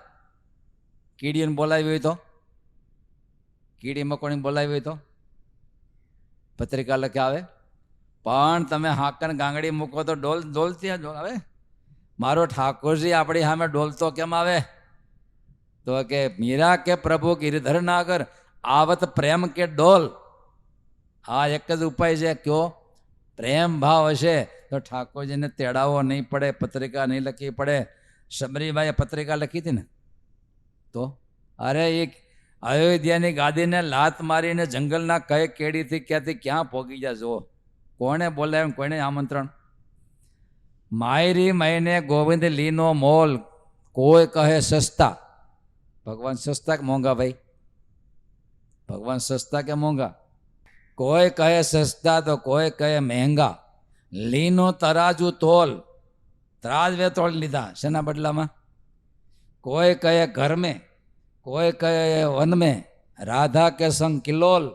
કીડીને બોલાવી હોય તો, કીડી મકોડી બોલાવી હોય તો પત્રિકા લખે આવે. પણ તમે હાકન ગાંગડી મૂકો તો ડોલતી આવે. મારો ઠાકોરજી આપણી સામે ડોલતો કેમ આવે? તો કે મીરા કે પ્રભુ ગિરધર નાગર આવત પ્રેમ કે ડોલ. આ એક જ ઉપાય છે. કયો? પ્રેમ ભાવ હશે તો ઠાકોરજીને તેડાવો નહીં પડે, પત્રિકા નહીં લખવી પડે. શબરીબાઈએ પત્રિકા લખી હતી ને તો, અરે એક અયોધ્યાની ગાદીને લાત મારીને જંગલના કઈ કેડીથી ક્યાં પોગી જાય. જો કોણે બોલાવ્યું, કોઈને આમંત્રણ? માયરી મહિને ગોવિંદ લીનો મોલ. કોઈ કહે સસ્તા. ભગવાન સસ્તા કે મોંઘા? ભાઈ, ભગવાન સસ્તા કે મોંઘા? કોઈ કહે સસ્તા તો કોઈ કહે મહેંગા. લીનો તરાજુ તોલ. ત્રાજવે તોલ લીધા. શેના બદલામાં? કોઈ કહે ઘર મેં, કોઈ કહે વન મેં, રાધા કે સંગ કિલોલ.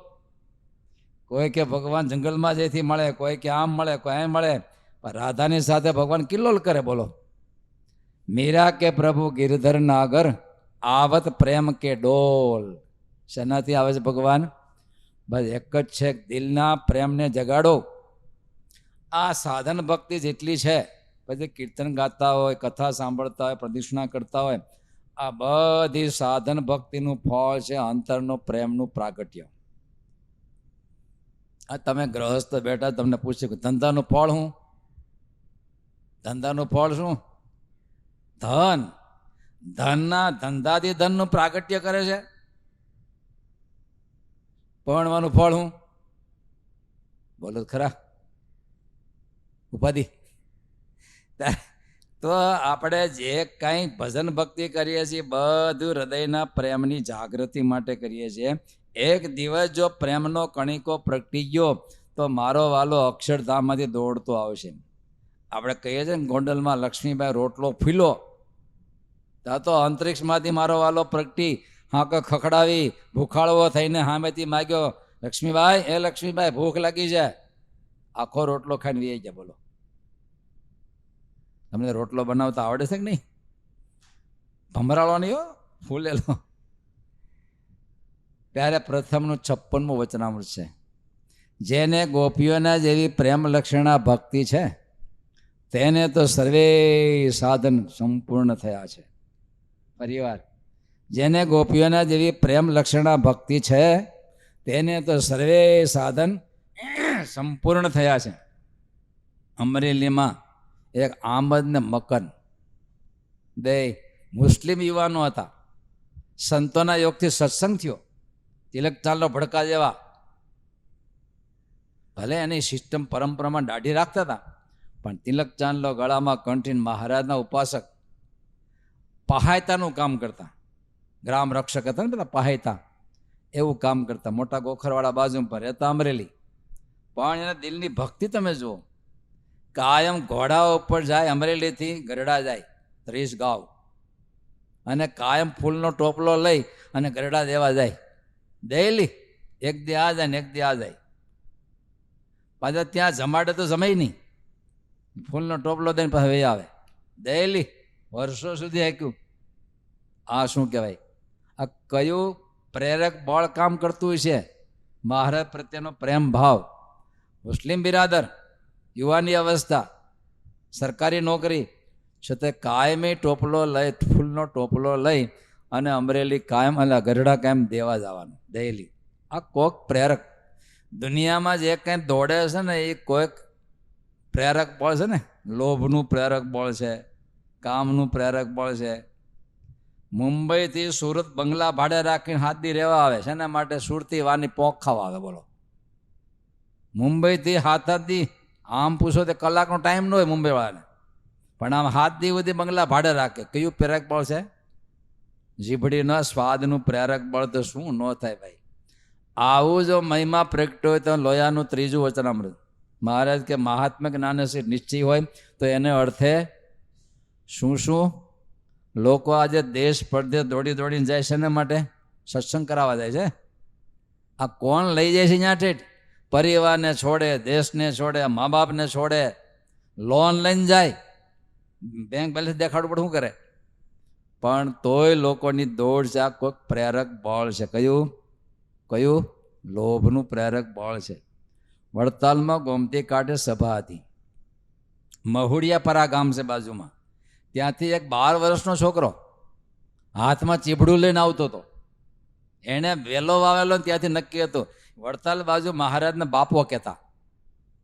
કોઈ કે ભગવાન જંગલમાં જેથી મળે, કોઈ કે આમ મળે, કોઈ આમ મળે. પણ રાધાની સાથે ભગવાન કિલોલ કરે. બોલો, મીરા કે પ્રભુ ગિરધર નાગર આવત પ્રેમ કે ડોલ. શેનાથી આવે છે ભગવાન? બસ એક જ છે, દિલના પ્રેમને જગાડો. આ સાધન ભક્તિ જેટલી છે, પછી કીર્તન ગાતા હોય, કથા સાંભળતા હોય, પ્રદક્ષિણા કરતા હોય, આ બધી સાધન ભક્તિનું ફળ છે અંતરનું પ્રેમનું પ્રાગટ્ય. આ તમે ગ્રહસ્થ બેઠા, તમને પૂછ્યું કે ધંધાનું ફળ શું? ધંધાનું ફળ શું? ધન. ધનના ધંધાથી ધનનું પ્રાગટ્ય કરે છે. પરણવાનું ફળ શું? બોલો ખરા, ઉપાધિ. તો આપણે જે કંઈ ભજન ભક્તિ કરીએ છીએ બધું હૃદયના પ્રેમની જાગૃતિ માટે કરીએ છીએ. એક દિવસ જો પ્રેમનો કણિકો પ્રગટી ગયો તો મારો વાલો અક્ષરધામમાંથી દોડતો આવશે. આપણે કહીએ છીએ ને ગોંડલમાં લક્ષ્મીબાઈ રોટલો ફૂલો, ત્યાં તો અંતરિક્ષમાંથી મારો વાલો પ્રગટી હાંક ખખડાવી ભૂખાળવો થઈને સામેથી માગ્યો, લક્ષ્મીબાઈ, એ લક્ષ્મીબાઈ ભૂખ લાગી છે. આખો રોટલો ખાઈને વી ગયા. બોલો, તમને રોટલો બનાવતા આવડે છે કે નહીં? ભમરાળો નહીં હો, ફૂલેલો. ત્યારે પ્રથમનું 56મું વચનામૃત છે. જેને ગોપીઓના જેવી પ્રેમ લક્ષણા ભક્તિ છે તેને તો સર્વે સાધન સંપૂર્ણ થયા છે. પરિવાર, જેને ગોપીઓના જેવી પ્રેમ લક્ષણા ભક્તિ છે તેને તો સર્વે સાધન સંપૂર્ણ થયા છે. અમરેલીમાં એક આમદ ને મકન બે મુસ્લિમ યુવાનો હતા. સંતોના યોગથી સત્સંગ થયો. તિલક ચાલનો ભડકા જેવા, ભલે એની સિસ્ટમ પરંપરામાં દાઢી રાખતા હતા, પણ તિલક ચાંદલો ગળામાં કંઠીને મહારાજના ઉપાસક પહાયતાનું કામ કરતા. ગ્રામ રક્ષક હતા ને બધા પહાયતા, એવું કામ કરતા. મોટા ગોખરવાળા બાજુ પર રહેતા, અમરેલી. પણ એના દિલની ભક્તિ તમે જુઓ. કાયમ ઘોડા ઉપર જાય, અમરેલીથી ગરડા જાય 30 ગાંવ, અને કાયમ ફૂલનો ટોપલો લઈ અને ગરડા દેવા જાય. ડેલી એક દી આ જાય ને એક દી આ જાય. પાછા ત્યાં જમાડે તો જમાય નહીં, ફૂલનો ટોપલો દઈને પાછા વે આવે. ડેલી વર્ષો સુધી હાક્યું. આ શું કહેવાય? આ કયું પ્રેરક બળ કામ કરતું છે? મહારાજ પ્રત્યેનો પ્રેમ ભાવ. મુસ્લિમ બિરાદર, યુવાની અવસ્થા, સરકારી નોકરી, છતાં કાયમી ટોપલો લઈ, ફૂલનો ટોપલો લઈ અને અમરેલી કાયમ અને ગરડા કાયમ દેવા જવાનું ડેલી. આ કોઈક પ્રેરક દુનિયામાં જે કંઈ દોડે છે ને એ કોઈક પ્રેરક બળ છે ને. લોભનું પ્રેરક બળ છે, કામનું પ્રેરક બળ છે. મુંબઈથી સુરત બંગલા ભાડે રાખીને હાથ દી રહેવા આવે છે, એના માટે સુરતી વાની પોંખ ખાવા આવે. બોલો, મુંબઈથી હાથ દી આમ પૂછો તો કલાકનો ટાઈમ ન હોય મુંબઈવાળાને, પણ આમ હાથ દી સુધી બંગલા ભાડે રાખે. કયું પ્રેરક બળ છે? જીભડીના સ્વાદનું પ્રેરક બળ તો શું ન થાય ભાઈ. આવું જો મહિમા પ્રગટ્યો હોય તો લોયાનું 3જું વચનામૃત. મહારાજ કે મહાત્મા જ્ઞાન છે નિશ્ચય હોય તો એને અર્થે શું શું લોકો આજે દેશ પરદેશ દોડી દોડીને જાય છે, એના માટે સત્સંગ કરાવવા જાય છે. આ કોણ લઈ જાય છે ત્યાં ઠેઠ? પરિવારને છોડે, દેશને છોડે, મા બાપને છોડે, લોન લઈને જાય. બેંક બેલેન્સ દેખાડવું પડે, શું કરે? પણ તોય લોકોની દોડ છે. આ કોઈક પ્રેરક બળ છે. કયું કયું? લોભનું પ્રેરક બળ છે. વડતાલમાં ગોમતી કાંઠે સભા હતી. મહુડિયાપરા ગામ છે બાજુમાં. ત્યાંથી એક 12 વર્ષનો છોકરો હાથમાં ચીભડું લઈને આવતો હતો. એણે વેલો વાવેલો, ત્યાંથી નક્કી હતું. વડતાલ બાજુ મહારાજને બાપો કહેતા.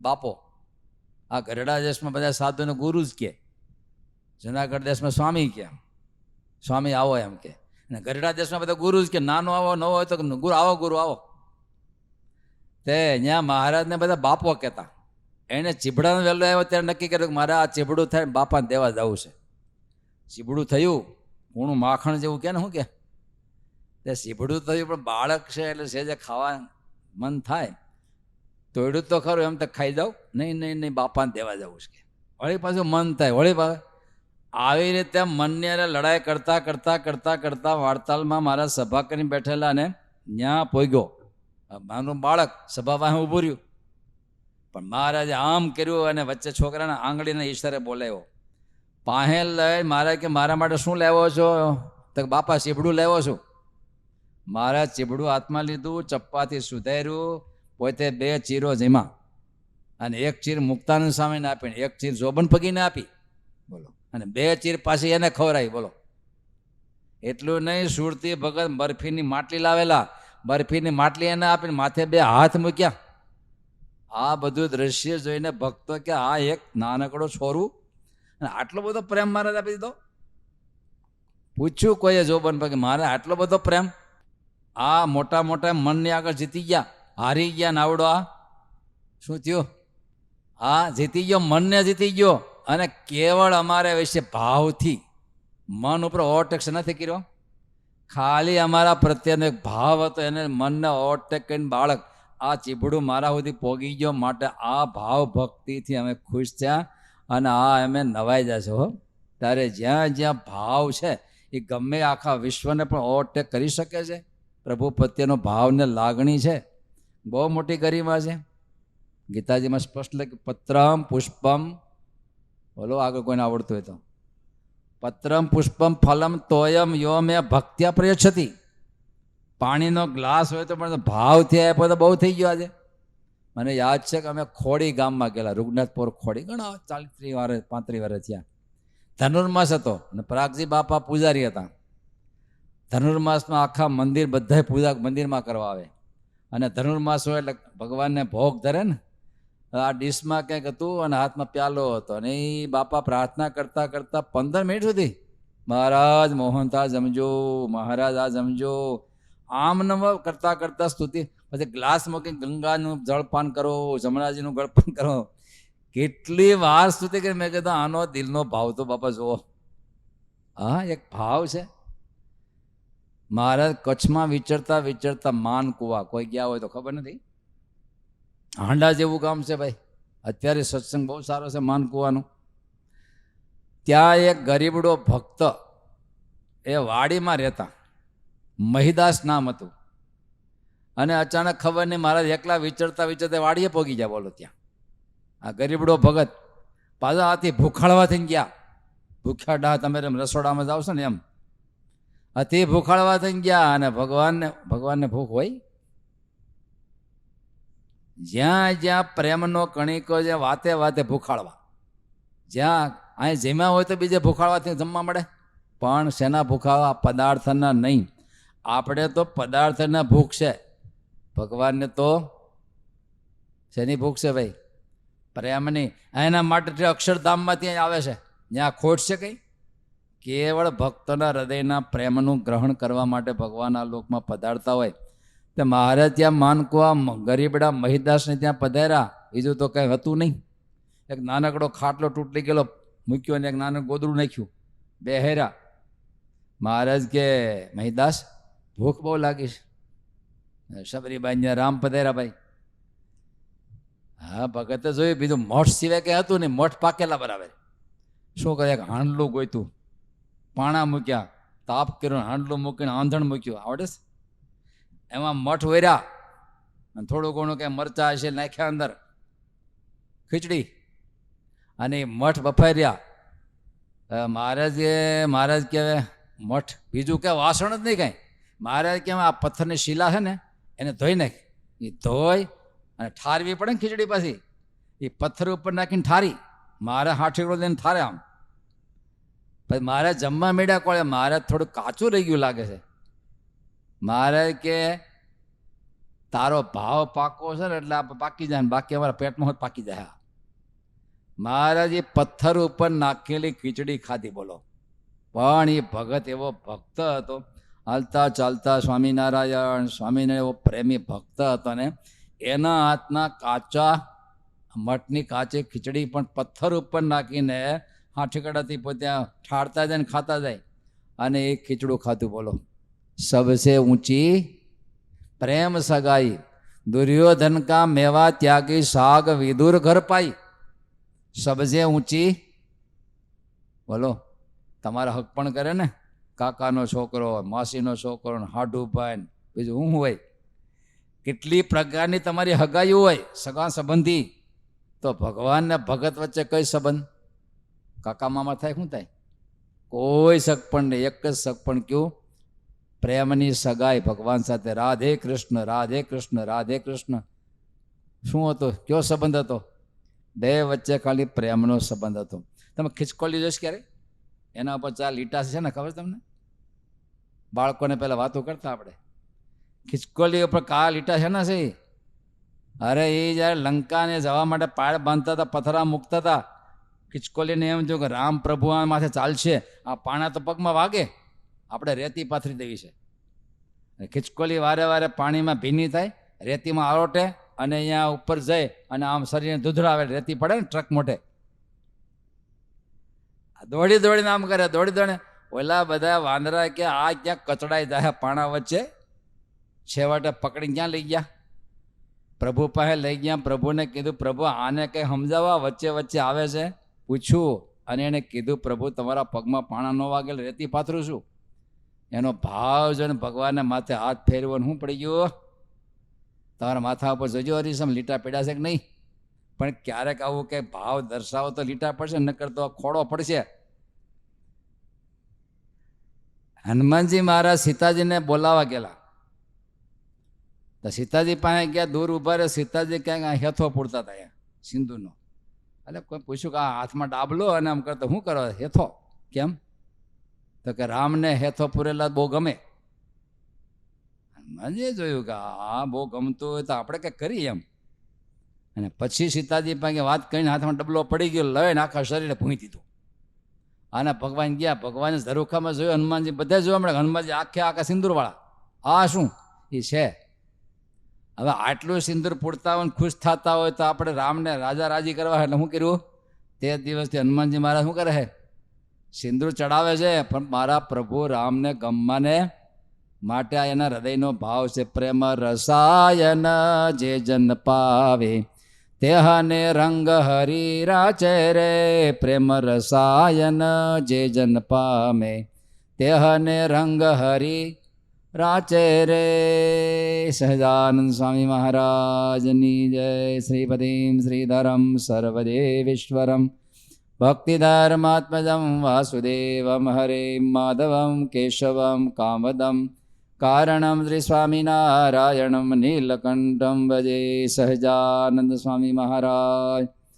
બાપો. આ ગરડા દેશમાં બધા સાધુને ગુરુ જ કહે. જુનાગઢ દેશમાં સ્વામી કહે. સ્વામી આવો એમ કે. અને ગરડા દેશમાં બધા ગુરુ જ કે. નાનો આવો, નવો હોય તો ગુરુ આવો, ગુરુ આવો. તે અહીંયા મહારાજને બધા બાપો કહેતા. એણે ચીભડાનો વહેલો આવ્યો ત્યારે નક્કી કર્યું કે મારે આ ચીભડું થાય બાપાને દેવા જવું છે. ચીભડું થયું, પૂણું માખણ જેવું કે ને શું કે, તે ચીભડું થયું. પણ બાળક છે એટલે સેજે ખાવા મન થાય. તોડ્યું તો ખરું, એમ તો ખાઈ જાઉં. નહીં બાપાને દેવા જવું છે. વળી પાછું મન થાય, વળી પાછું. આવી રીતે મનની અરે લડાઈ કરતાં કરતાં કરતાં કરતાં વાર્તાલમાં મારા સભા કરીને બેઠેલા ને ત્યાં પોગ્યો. મારું બાળક સભા પાસે ઊભું રહ્યું, પણ મહારાજે આમ કર્યું અને વચ્ચે છોકરાને આંગળીના ઈશારે બોલાવ્યો. પાસે લઈ મહારાજ કે મારા માટે શું લેવો છો? તો બાપા ચીભડું લેવો છું. મહારાજ ચીભડું હાથમાં લીધું, ચપ્પાથી સુધાર્યું, પોતે 2 ચીરો જીમા અને એક ચીર મુક્તાનંદ સ્વામીને આપીને એક ચીર જોબન ફકીને આપી, બોલો, અને 2 ચીર પાછી એને ખવડાવી, બોલો. એટલું નહીં, સુરતી ભગત બરફીની માટલી લાવેલા, બરફીની માટલી એને આપીને માથે 2 હાથ મૂક્યા. આ બધું દ્રશ્ય જોઈને ભક્તો કે આ એક નાનકડો છોરું અને આટલો બધો પ્રેમ મારે આપી દીધો. પૂછ્યું કોઈએ જોબન ફકી, મારે આટલો બધો પ્રેમ? આ મોટા મોટા મનની આગળ જીતી ગયા, હારી ગયા નાવડો. આ શું થયું? આ જીતી ગયો, મનને જીતી ગયો. અને કેવળ અમારે વિશે ભાવથી, મન ઉપર ઓવરટેક નથી કર્યો, ખાલી અમારા પ્રત્યેનો એક ભાવ હતો, એને મનને ઓવરટેક કરીને બાળક આ ચીભડું મારા સુધી પોગી ગયો. માટે આ ભાવ ભક્તિથી અમે ખુશ થયા અને આ અમે નવાઈ જશે. હો, ત્યારે જ્યાં જ્યાં ભાવ છે એ ગમે આખા વિશ્વને પણ ઓવરટેક કરી શકે છે. પ્રભુ પ્રત્યેનો ભાવને લાગણી છે, બહુ મોટી ગરિમા છે. ગીતાજીમાં સ્પષ્ટ લખ્યું, પત્રમ પુષ્પમ, બોલો આગળ કોઈને આવડતું હોય તો, પત્રમ પુષ્પમ ફલમ તોયમ યો મેં ભક્ત્યા પ્રયચ્છતિ. પાણીનો ગ્લાસ હોય તો પણ ભાવથી આપ્યો તો બહુ થઈ ગયો. આજે મને યાદ છે કે અમે ખોડી ગામમાં ગયેલા, રૂગનાથપુર ખોડી, ઘણા 40 વર્ષ 35 વર્ષ થયા. ધનુર્માસ હતો અને પરાગજી બાપા પૂજારી હતા. ધનુર્માસમાં આખા મંદિર બધાય પૂજા મંદિરમાં કરવા આવે, અને ધનુર્માસ હોય એટલે ભગવાનને ભોગ ધરે ને. આ ડીશમાં કંઈક હતું અને હાથમાં પ્યાલો હતો, અને એ બાપા પ્રાર્થના કરતા કરતા 15 મિનિટ સુધી મહારાજ મોહનતા જમજો, મહારાજ આ જમજો, આમ નમ કરતા કરતા સ્તુતિ. પછી ગ્લાસ મૂકીને ગંગાનું જળપાન કરો, જમનાજીનું ગળપાન કરો. કેટલી વાર સ્તુતિ કરી. મેં કીધું આનો દિલનો ભાવ તો બાપા જુઓ. હા, એક ભાવ છે. મહારાજ કચ્છમાં વિચરતા વિચરતા માનકુવા, કોઈ ગયા હોય તો ખબર નથી, હાંડા જેવું ગામ છે ભાઈ. અત્યારે સત્સંગ બહુ સારો છે માનકુવાનો. ત્યાં એક ગરીબડો ભક્ત, એ વાડીમાં રહેતા, મહિદાસ નામ હતું. અને અચાનક ખબર નહીં, મહારાજ એકલા વિચરતા વિચરતા વાડીએ પોગી ગયા. બોલો, ત્યાં આ ગરીબડો ભગત પાછા આથી ભૂખાળવા થઈને ગયા. ભૂખ્યા ડા તમે રસોડામાં જાઓ છો ને એમ, અતિ ભૂખાળવા થઈને ગયા. અને ભગવાનને ભૂખ હોય? જ્યાં જ્યાં પ્રેમનો કણિકો છે, વાતે વાતે ભૂખાળવા. જ્યાં અહીં જમ્યા હોય તો બીજે ભૂખાળવાથી જમવા મળે, પણ શેના ભૂખાવા? પદાર્થના નહીં. આપણે તો પદાર્થના ભૂખ છે, ભગવાનને તો શેની ભૂખ છે ભાઈ? પ્રેમની. એના માટે અક્ષરધામમાંથી આવે છે, જ્યાં ખોટ છે કંઈ? કેવળ ભક્તોના હૃદયના પ્રેમનું ગ્રહણ કરવા માટે ભગવાન આ લોકમાં પધારતા હોય. તો મહારાજ ત્યાં માનકુવા ગરીબડા મહિદાસને ત્યાં પધાર્યા. બીજું તો કંઈ હતું નહીં. એક નાનકડો ખાટલો તૂટી ગયેલો મૂક્યો અને એક નાનું ગોદડું નાખ્યું, બેહેરા. મહારાજ કે મહિદાસ ભૂખ બહુ લાગી છે. શબરીબાઈ રામ પધાર્યા ભાઈ. હા, ભગતે જોયું, બીજું મઠ સિવાય કંઈ હતું નહીં, મઠ પાકેલા બરાબર. શું કરે? એક હાંડલું ગોઈતું, પાણા મૂક્યા, તાપ કર્યો, હાંડલું મૂકીને આંધણ મૂક્યું, આવડે છે? એમાં મઠ વર્યા અને થોડું ઘણું કંઈ મરચા હશે નાખ્યા અંદર, ખીચડી, અને એ મઠ બફાર્યા. મહારાજ કહેવાય મઠ, બીજું કે વાસણ જ નહીં કાંઈ. મહારાજ કહેવાય આ પથ્થરની શિલા છે ને એને ધોઈ નાખ. એ ધોઈ અને ઠારવી પડે ને ખીચડી પાછી, એ પથ્થર ઉપર નાખીને ઠારી. મારે હાથીડો લઈને ઠારે આમ. પછી મારે જમવા માંડ્યા કોળે. મહારાજ થોડું કાચું રહી ગયું લાગે છે. મહારાજ કે તારો ભાવ પાકો છે ને એટલે આપણે પાકી જાય, બાકી અમારા પેટમાં પાકી જાય. મહારાજ એ પથ્થર ઉપર નાખેલી ખીચડી ખાધી. બોલો, પણ એ ભગત એવો ભક્ત હતો, હાલતા ચાલતા સ્વામિનારાયણ સ્વામિનારાયણ એવો પ્રેમી ભક્ત હતો ને એના હાથના કાચા મઠની કાચી ખીચડી પણ પથ્થર ઉપર નાખીને હાથીકડાથી પોતે ઠારતા જાય ને ખાતા જાય, અને એ ખીચડું ખાતું. બોલો, सबसे ऊंची प्रेम सगाई, दुर्योधन का मेवा त्यागी साग विदुर घर पाई. सबसे ऊंची, बोलो, તમારા હક પણ કરે ને, કાકાનો છોકરો, માસીનો છોકરો, હાડુભાઈ, બીજું હું હોય, કેટલી પ્રકારની તમારી હગાઈ હોય, સગા સંબંધી. તો ભગવાન ને ભગત વચ્ચે કઈ સંબંધ? કાકા મામા થાય શું થાય? કોઈ સગપણ નહીં. એક જ સગપણ કયું? પ્રેમની સગાઈ ભગવાન સાથે. રાધે કૃષ્ણ રાધે કૃષ્ણ રાધે કૃષ્ણ. શું હતો? કયો સંબંધ હતો? બે વચ્ચે ખાલી પ્રેમનો સંબંધ હતો. તમે ખિચકોલી જોઈશ ક્યારે? એના ઉપર 4 લીટા છે ને, ખબર તમને? બાળકોને પહેલાં વાતો કરતા આપણે, ખિચકોલી ઉપર કાળા લીટા છે ને છે. અરે એ જ્યારે લંકાને જવા માટે પાળ બાંધતા હતા, પથરા મૂકતા હતા, ખિચકોલીને એમ થયું કે રામ પ્રભુ આ માથે ચાલશે, આ પાણા તો પગમાં વાગે, આપણે રેતી પાથરી દેવી છે. ખિચકોલી વારે વારે પાણીમાં ભીની થાય, રેતીમાં આરોટે અને અહીંયા ઉપર જાય અને આમ શરીરને દૂધડાવે, રેતી પડે ને ટ્રક મોટે, દોડી દોડીને આમ કરે, દોડી દોડીને ઓલા બધા વાંદરા કે આ ક્યાંક કચડાઈ જાય પાણા વચ્ચે, છેવટે પકડીને ક્યાં લઈ ગયા? પ્રભુ પાસે લઈ ગયા. પ્રભુને કીધું, પ્રભુ આને કંઈ સમજાવવા, વચ્ચે વચ્ચે આવે છે. પૂછ્યું અને એને કીધું, પ્રભુ તમારા પગમાં પાણા ન વાગેલ, રેતી પાથરું છું. એનો ભાવ જોઈને ભગવાનને માથે હાથ ફેરવો, શું પડી ગયું? તમારા માથા ઉપર જોજો હરીસમ લીટા પીડા છે કે નહીં? પણ ક્યારેક આવું કે ભાવ દર્શાવો તો લીટા પડશે, નકર તો ખોડો પડશે. હનુમાનજી મહારાજ સીતાજીને બોલાવા ગયેલા, તો સીતાજી પાસે ગયા, દૂર ઉભા રહે. સીતાજી ક્યાંક હેથો પૂરતા હતા અહીંયા સિંધુનો. એટલે કોઈ પૂછ્યું કે આ હાથમાં ડાબલો અને આમ કરતો શું કરો? હેથો. કેમ? તો કે રામને હેથો પૂરેલા બહુ ગમે. હનુમાનજીએ જોયું કે આ બહુ ગમતું હોય તો આપણે કંઈક કરીએ એમ. અને પછી સીતાજી પાસે વાત કરીને હાથમાં ડબલો પડી ગયો, લઈને આખા શરીરે ભૂંઈ દીધું. અને ભગવાન ગયા, ભગવાને ઝરૂખામાં જોયું, હનુમાનજી બધા જોવા મળે. હનુમાનજી આખા સિંદૂરવાળા, આ શું એ છે? હવે આટલું સિંદૂર પૂરતા હોય, ખુશ થતા હોય તો આપણે રામને રાજા રાજી કરવા, એટલે શું કર્યું? તે દિવસથી હનુમાનજી મહારાજ શું કરે છે? સિંદૂર ચડાવે છે, પણ મારા પ્રભુ રામને ગમવાને માટે આ એના હૃદયનો ભાવ છે. પ્રેમ રસાયન જે જન પાવે, તેહને રંગ હરી રાચે રે. પ્રેમ રસાયન જે જન પામે, તેહને રંગ હરી રાચે રે. સહજાનંદ સ્વામી મહારાજની જય. શ્રીપતિમ શ્રીધરમ સર્વદેવેશ્વરમ ભક્તિધર્માત્મજમ વાસુદેવમ હરે માધવમ કેશવમ કામદમ કારણમ શ્રી સ્વામિનારાયણમ નીલકંઠમ ભજે. સહજાનંદ સ્વામી મહારાજ